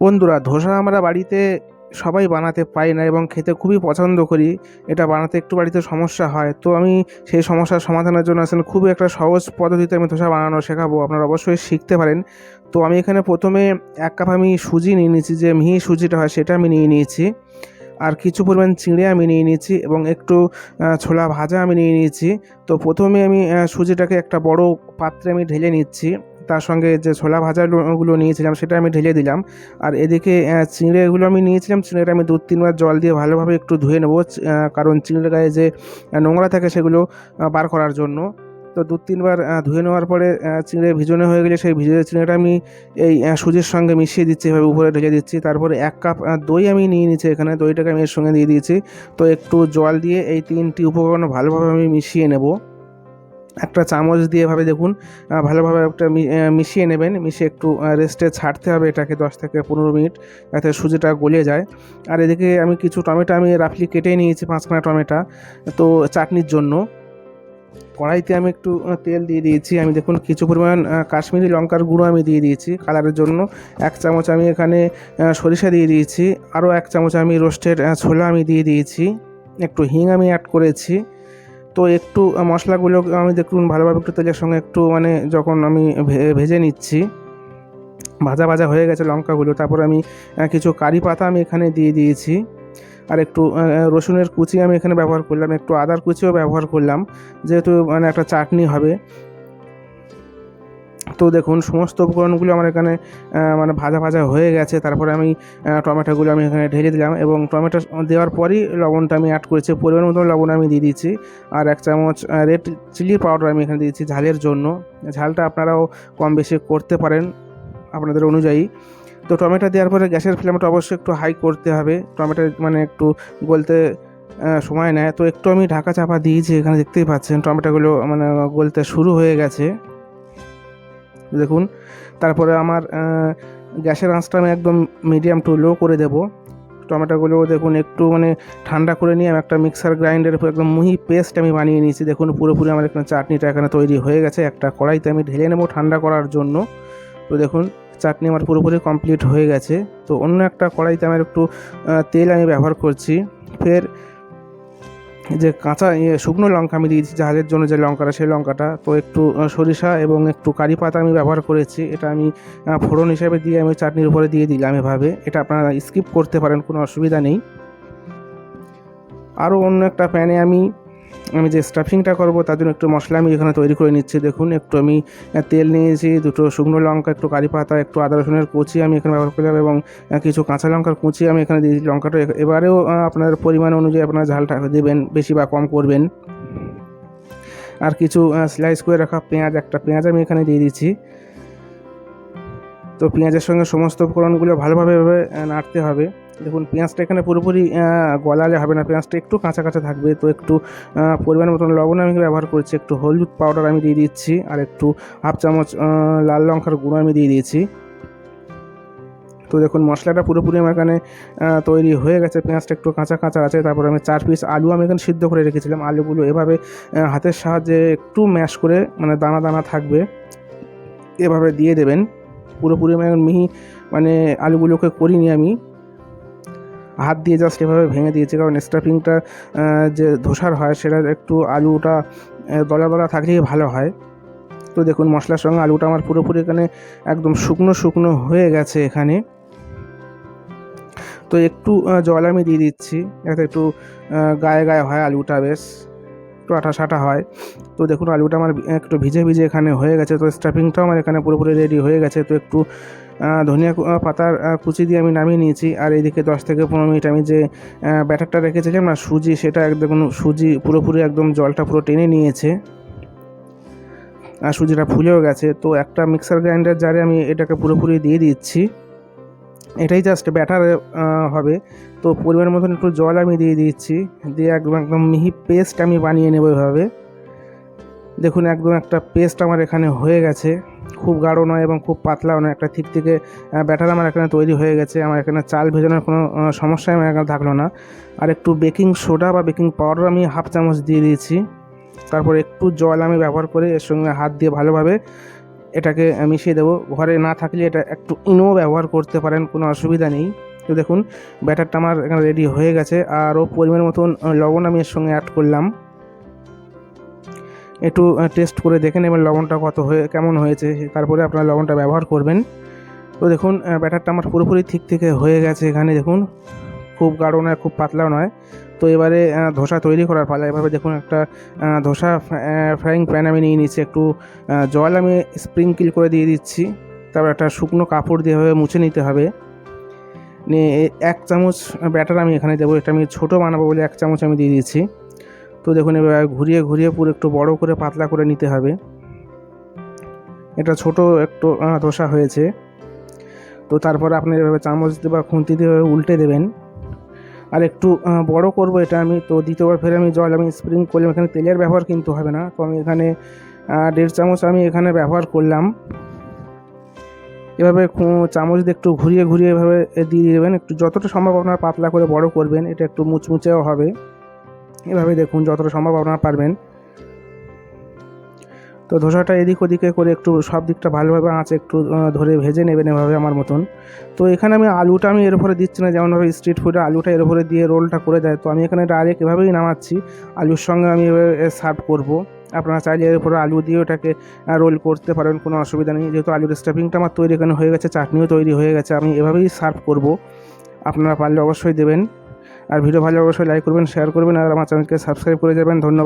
বন্ধুরা, ধোসা আমরা বাড়িতে সবাই বানাতে পারি না এবং খেতে খুবই পছন্দ করি। এটা বানাতে একটু বাড়িতে সমস্যা হয়, তো আমি সেই সমস্যার সমাধানের জন্য আসলে খুবই একটা সহজ পদ্ধতিতে আমি ধোসা বানানো শেখাবো, আপনারা অবশ্যই শিখতে পারেন। তো আমি এখানে প্রথমে 1 কাপ আমি সুজি নিয়ে নিয়েছি, যে মিহি সুজিটা হয় সেটা আমি নিয়ে নিয়েছি। আর কিছু পরিমাণ চিঁড়ে আমি নিয়ে নিয়েছি এবং একটু ছোলা ভাজা আমি নিয়ে নিয়েছি। তো প্রথমে আমি সুজিটাকে একটা বড় পাত্রে আমি ঢেলে নিচ্ছি। তার সঙ্গে যে ছোলা ভাজাগুলো নিয়েছিলাম সেটা আমি ঢেলে দিলাম। আর এদিকে চিঁড়েগুলো আমি নিয়েছিলাম, চিঁড়েটা আমি 2-3 বার জল দিয়ে ভালোভাবে একটু ধুয়ে নেবো, কারণ চিঁড়ের গায়ে যে নোংরা থাকে সেগুলো বার করার জন্য। তো 2-3 বার ধুয়ে নেওয়ার পরে চিঁড়ে ভিজানো হয়ে গেলে সেই ভিজে চিঁড়েটা আমি এই সুজির সঙ্গে মিশিয়ে দিচ্ছি, এভাবে উপরে ঢেলে দিচ্ছি। তারপরে 1 কাপ দই আমি নিয়ে নিচ্ছি, এখানে দইটাকে আমি এর সঙ্গে দিয়ে দিয়েছি। তো একটু জল দিয়ে এই 3টি উপকরণ ভালোভাবে আমি মিশিয়ে নেব। একটা চামচ দিয়ে এভাবে দেখুন ভালোভাবে একটা মিশিয়ে নেবেন। মিশিয়ে একটু রেস্টে ছাড়তে হবে এটাকে 10 থেকে 15 মিনিট, যাতে সুজিটা গলে যায়। আর এদিকে আমি কিছু টমেটো আমি রাফলি কেটে নিয়েছি, 5খানা টমেটো, তো চাটনির জন্য। কড়াইতে আমি একটু তেল দিয়ে দিয়েছি। আমি দেখুন কিছু পরিমাণ কাশ্মীরি লঙ্কার গুঁড়ো আমি দিয়ে দিয়েছি কালারের জন্য। 1 চামচ আমি এখানে সরিষা দিয়ে দিয়েছি। আরও 1 চামচ আমি রোস্টেড ছোলা আমি দিয়ে দিয়েছি। একটু হিং আমি অ্যাড করেছি। তো একটু মশলাগুলো আমি দেখুন ভালোভাবে একটু তেলের সঙ্গে একটু যখন আমি ভেজে নিচ্ছি, ভাজা ভাজা হয়ে গেছে লঙ্কাগুলো, তারপর আমি কিছু কারি পাতা আমি এখানে দিয়ে দিয়েছি। আর একটু রসুনের কুচি আমি এখানে ব্যবহার করলাম, একটু আদার কুচিও ব্যবহার করলাম, যেহেতু একটা চাটনি হবে। তো দেখুন সমস্ত উপকরণগুলো আমার এখানে ভাজা ভাজা হয়ে গেছে। তারপরে আমি টমেটোগুলো আমি এখানে ঢেলে দিলাম এবং টমেটো দেওয়ার পরই লবণটা আমি অ্যাড করেছি, পরিমাণ মতো লবণ আমি দিয়ে দিয়েছি। আর 1 চামচ রেড চিলি পাউডার আমি এখানে দিয়েছি ঝালের জন্য। ঝালটা আপনারাও কম বেশি করতে পারেন আপনাদের অনুযায়ী। তো টমেটো দেওয়ার পরে গ্যাসের ফ্লেমটা অবশ্যই একটু হাই করতে হবে, টমেটো একটু গলতে সময় নেয়। তো একটু আমি ঢাকা চাপা দিয়েছি, এখানে দেখতেই পাচ্ছেন টমেটোগুলো গলতে শুরু হয়ে গেছে দেখুন। তারপরে আমার গ্যাসের আঁচটা আমি একদম মিডিয়াম টু লো করে দেব। টমেটোগুলো দেখুন একটু ঠান্ডা করে নিয়ে আমি একটা মিক্সার গ্রাইন্ডারের উপর একদম মিহি পেস্ট আমি বানিয়ে নিয়েছি। দেখুন পুরোপুরি আমার এখানে চাটনিটা এখানে তৈরি হয়ে গেছে। একটা কড়াইতে আমি ঢেলে নেব ঠান্ডা করার জন্য। তো দেখুন চাটনি আমার পুরোপুরি কমপ্লিট হয়ে গেছে। তো অন্য একটা কড়াইতে আমার একটু তেল আমি ব্যবহার করছি। ফের যে কাঁচা শুকনো লঙ্কা আমি দিয়েছি ঝালের জন্য, যে লঙ্কাটা সেই লঙ্কাটা, তো একটু সরিষা এবং একটু কারি পাতা আমি ব্যবহার করেছি। এটা আমি ফোড়ন হিসেবে দিয়ে আমি চাটনির উপরে দিয়ে দিলাম এভাবে। এটা আপনারা স্কিপ করতে পারেন, কোনো অসুবিধা নেই। আরও অন্য একটা প্যানে আমি আমি যে স্টাফিংটা করব তার জন্য একটু মশলা আমি এখানে তৈরি করে নিচ্ছি। দেখুন একটু আমি তেল নিয়েছি, 2টো শুকনো লঙ্কা, একটু কারি পাতা, একটু আদা রসুনের কুচি আমি এখানে ব্যবহার করলাম এবং কিছু কাঁচা লঙ্কার কুচি আমি এখানে দিয়েছি। লঙ্কাটা এবারেও আপনার পরিমাণ অনুযায়ী আপনার ঝালটা দেবেন, বেশি বা কম করবেন। আর কিছু স্লাইস করে রাখা পেঁয়াজ, একটা পেঁয়াজ আমি এখানে দিয়ে দিচ্ছি। তো পেঁয়াজের সঙ্গে সমস্ত উপকরণগুলো ভালোভাবে নাড়তে হবে। দেখুন পেঁয়াজটা এখানে পুরোপুরি গলালে হবে না, পেঁয়াজটা একটু কাঁচা কাঁচা থাকবে। তো একটু পরিমাণ মতন লবণ আমি ব্যবহার করছি, একটু হলুদ পাউডার আমি দিয়ে দিচ্ছি, আর একটু 1/2 চামচ লাল লঙ্কার গুঁড়ো আমি দিয়ে দিয়েছি। তো দেখুন মশলাটা পুরোপুরি আমার এখানে তৈরি হয়ে গেছে, পেঁয়াজটা একটু কাঁচা কাঁচা আছে। তারপর আমি 4 পিস আলু আমি এখানে সিদ্ধ করে রেখেছিলাম, আলুগুলো এভাবে হাতের সাহায্যে একটু ম্যাশ করে দানা দানা থাকবে এভাবে দিয়ে দেবেন। পুরোপুরি মিহি আলুগুলোকে করিনি, আমি হাত দিয়ে জাস্ট এভাবে ভেঙে দিয়েছি, কারণ স্টাফিংটা যে ধোসার হয় সেটা একটু আলুটা দলা দলা থাকলেই ভালো হয়। তো দেখুন মশলার সঙ্গে আলুটা আমার পুরোপুরি এখানে একদম শুকনো শুকনো হয়ে গেছে এখানে। তো একটু জল আমি দিয়ে দিচ্ছি, যাতে একটু গায়ে গায়ে হয়, আলুটা বেশ একটু আঠা সাটা হয়। তো দেখুন আলুটা আমার একটু ভিজে ভিজে এখানে হয়ে গেছে। তো স্টাফিংটাও আমার এখানে পুরোপুরি রেডি হয়ে গেছে। তো একটু ধনিয়া পাতার কুচি দিয়ে আমি নামিয়ে নিয়েছি। আর এইদিকে 10 থেকে 15 মিনিট আমি যে ব্যাটারটা রেখেছিলাম না সুজি, সেটা দেখুন সুজি পুরোপুরি একদম জলটা পুরো টেনে নিয়েছে আর সুজিটা ফুলেও গেছে। তো একটা মিক্সার গ্রাইন্ডার জারে আমি এটাকে পুরোপুরি দিয়ে দিচ্ছি, এটাই জাস্ট ব্যাটার হবে। তো পরিমাণ মতন একটু জল আমি দিয়ে দিচ্ছি, দিয়ে একদম একদম মিহি পেস্ট আমি বানিয়ে নেব এভাবে। দেখুন একদম একটা পেস্ট আমার এখানে হয়ে গেছে, খুব গাঢ় নয় এবং খুব পাতলাও নয়, একটা ঠিক থেকে ব্যাটার আমার এখানে তৈরি হয়ে গেছে। আমার এখানে চাল ভেজানোর কোনো সমস্যাই আমার এখানে থাকলো না। আর একটু বেকিং সোডা বা বেকিং পাউডার আমি 1/2 চামচ দিয়ে দিয়েছি। তারপর একটু জল আমি ব্যবহার করে এর সঙ্গে হাত দিয়ে ভালোভাবে এটাকে মিশিয়ে দেবো। ঘরে না থাকলে এটা একটু ইনো ব্যবহার করতে পারেন, কোনো অসুবিধা নেই। তো দেখুন ব্যাটারটা আমার এখানে রেডি হয়ে গেছে। আরও পরিমাণ মতন লবণ আমি এর সঙ্গে অ্যাড করলাম। একটু টেস্ট করে দেখে নেবেন লবণটা কেমন হয়েছে, তারপরে আপনারা লবণটা ব্যবহার করবেন। তো দেখুন ব্যাটারটা আমার পুরোপুরি ঠিক থেকে হয়ে গেছে। এখানে দেখুন খুব গাঢ় নয়, খুব পাতলাও নয়। তো এবারে ধোসা তৈরি করার পালা। এভাবে দেখুন একটা ধোসা ফ্রাইং প্যান আমি নিয়ে নিচ্ছি। একটু জল আমি স্প্রিঙ্কিল করে দিয়ে দিচ্ছি। তারপর একটা শুকনো কাপড় দিয়ে এভাবে মুছে নিতে হবে। নিয়ে 1 চামচ ব্যাটার আমি এখানে দেবো। এটা আমি ছোটো বানাবো বলে 1 চামচ আমি দিয়ে দিচ্ছি। তো দেখুন এবার ঘুরিয়ে ঘুরিয়ে পুরো একটু বড় করে পাতলা করে নিতে হবে। এটা ছোট একটু ধোসা হয়েছে। তো তারপরে আপনি এভাবে চামচ দিয়ে বা খুন্তি দিয়ে উল্টে দেবেন। আর একটু বড় করব এটা আমি। তো দ্বিতীয়বার ফের আমি জল আমি স্প্রিং করলাম। এখানে তেলের ব্যবহার কিন্তু হবে না। তো আমি এখানে 1.5 চামচ আমি এখানে ব্যবহার করলাম। এভাবে চামচ দিয়ে একটু ঘুরিয়ে ঘুরিয়ে এভাবে দিয়ে দেবেন। একটু যতটা সম্ভব আপনারা পাতলা করে বড় করবেন, এটা একটু মুচমুচেও হবে। এভাবে দেখুন যতটা সম্ভব আপনারা পারবেন। তো ধোসাটা এদিক ওদিকে করে একটু সব দিকটা ভালোভাবে আঁচে একটু ধরে ভেজে নেবেন এভাবে আমার মতন। তো এখানে আমি আলুটা আমি এর উপরে দিচ্ছি না, যেমনভাবে স্ট্রিট ফুডে আলুটা এর উপরে দিয়ে রোলটা করে দেয়। তো আমি এখানে ডাইরেক্ট এভাবেই নামাচ্ছি। আলুর সঙ্গে আমি এভাবে সার্ভ করব। আপনারা চাইলে এর উপরে আলু দিয়ে ওটাকে রোল করতে পারেন, কোনো অসুবিধা নেই। যেহেতু আলুর স্টাফিংটা আমার তৈরি এখানে হয়ে গেছে, চাটনিও তৈরি হয়ে গেছে, আমি এভাবেই সার্ভ করব। আপনারা পারলে অবশ্যই দেবেন। আর ভিডিও ভালো অবশ্যই লাইক করবেন, শেয়ার করবেন, আর আমার চ্যানেলকে সাবস্ক্রাইব করে যাবেন। ধন্যবাদ।